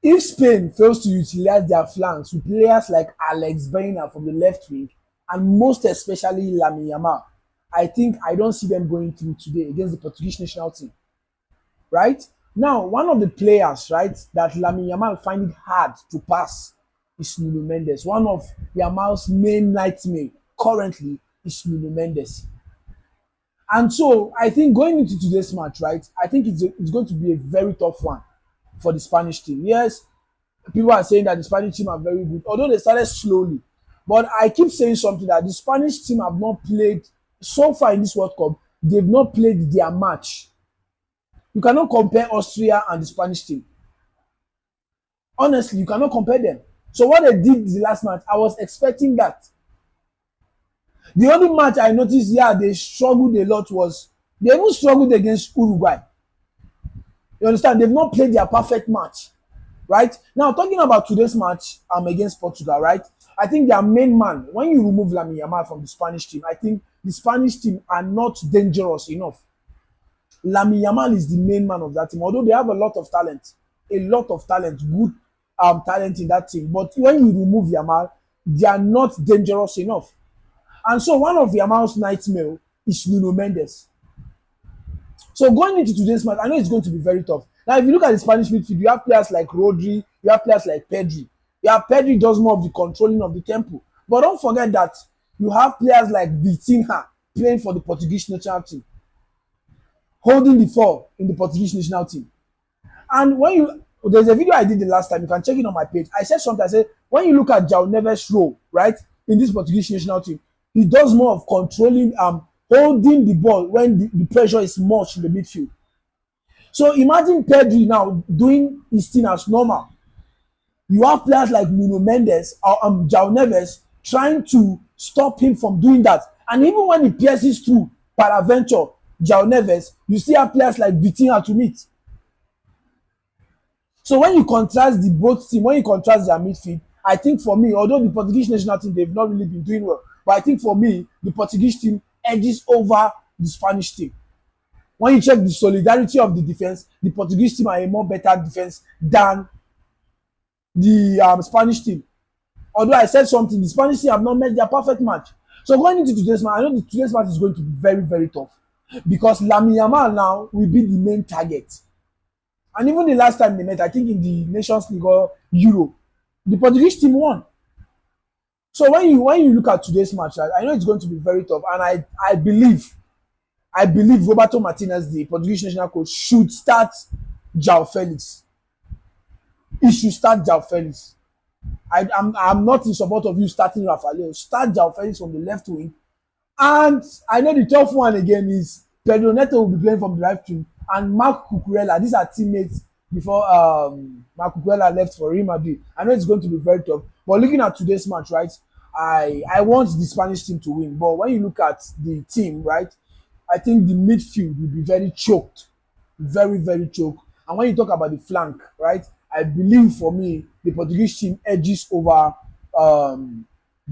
If Spain fails to utilize their flanks with players like Alex Baena from the left wing and most especially Lamine Yamal, I don't see them going through today against the Portuguese national team, right? Now, one of the players, right, that Lamine Yamal find it hard to pass is Nuno Mendes. One of Yamal's main nightmare currently is Nuno Mendes. And so I think going into today's match, right, I think it's going to be a very tough one for the Spanish team. Yes, people are saying that the Spanish team are very good, although they started slowly. But I keep saying something that the Spanish team have not played so far in this World Cup. They've not played their match. You cannot compare Austria and the Spanish team. Honestly, you cannot compare them. So what they did the last match, I was expecting that. The only match I noticed, yeah, they struggled a lot was they even struggled against Uruguay. You understand? They've not played their perfect match, right? Now, talking about today's match against Portugal, right? I think their main man, when you remove Lamine Yamal from the Spanish team, I think the Spanish team are not dangerous enough. Lamine Yamal is the main man of that team, although they have a lot of talent, good talent in that team. But when you remove Yamal, they are not dangerous enough. And so one of Yamal's nightmare is Nuno Mendes. So going into today's match, I know it's going to be very tough. Now, if you look at the Spanish midfield, you have players like Rodri, you have players like Pedri. Yeah, Pedri does more of the controlling of the tempo. But don't forget that you have players like Vitinha playing for the Portuguese national team, holding the fort in the Portuguese national team. And there's a video I did the last time, you can check it on my page. I said something, I said, when you look at João Neves' role, right, in this Portuguese national team, he does more of controlling, holding the ball when the pressure is much in the midfield. So imagine Pedri now doing his thing as normal. You have players like Nuno Mendes or João Neves trying to stop him from doing that. And even when he pierces through Paraventure, João Neves, you still have players like Vitinha to meet. So when you contrast the both team, when you contrast their midfield, I think for me, although the Portuguese national team, they've not really been doing well, but I think for me, the Portuguese team edges over the Spanish team. When you check the solidarity of the defense, the Portuguese team are a more better defense than the Spanish team. Although I said something, the Spanish team have not met their perfect match. So going into today's match, I know today's match is going to be very, very tough because Lamine Yamal now will be the main target. And even the last time they met, I think in the Nations League or Euro, the Portuguese team won. So when you look at today's match, I know it's going to be very tough, and I believe Roberto Martinez, the Portuguese national coach, should start João Felix. He should start João Felix. I'm not in support of you starting Rafael. Start João Felix from the left wing, and I know the tough one again is Pedro Neto will be playing from the right wing, and Marc Cucurella. These are teammates before Marc Cucurella left for Real Madrid. I know it's going to be very tough, but looking at today's match, right, I want the Spanish team to win. But when you look at the team, right, I think the midfield will be very choked, very, very choked. And when you talk about the flank, right, I believe for me the Portuguese team edges over the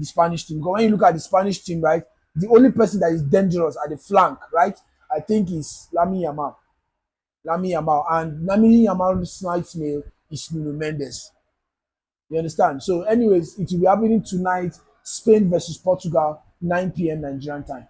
Spanish team. Because when you look at the Spanish team, right, the only person that is dangerous at the flank, right, I think is Lamine Yamal. And Lamine Yamal's nightmare is Nuno Mendes. You understand? So anyways, it will be happening tonight, Spain versus Portugal, 9 p.m. Nigerian time.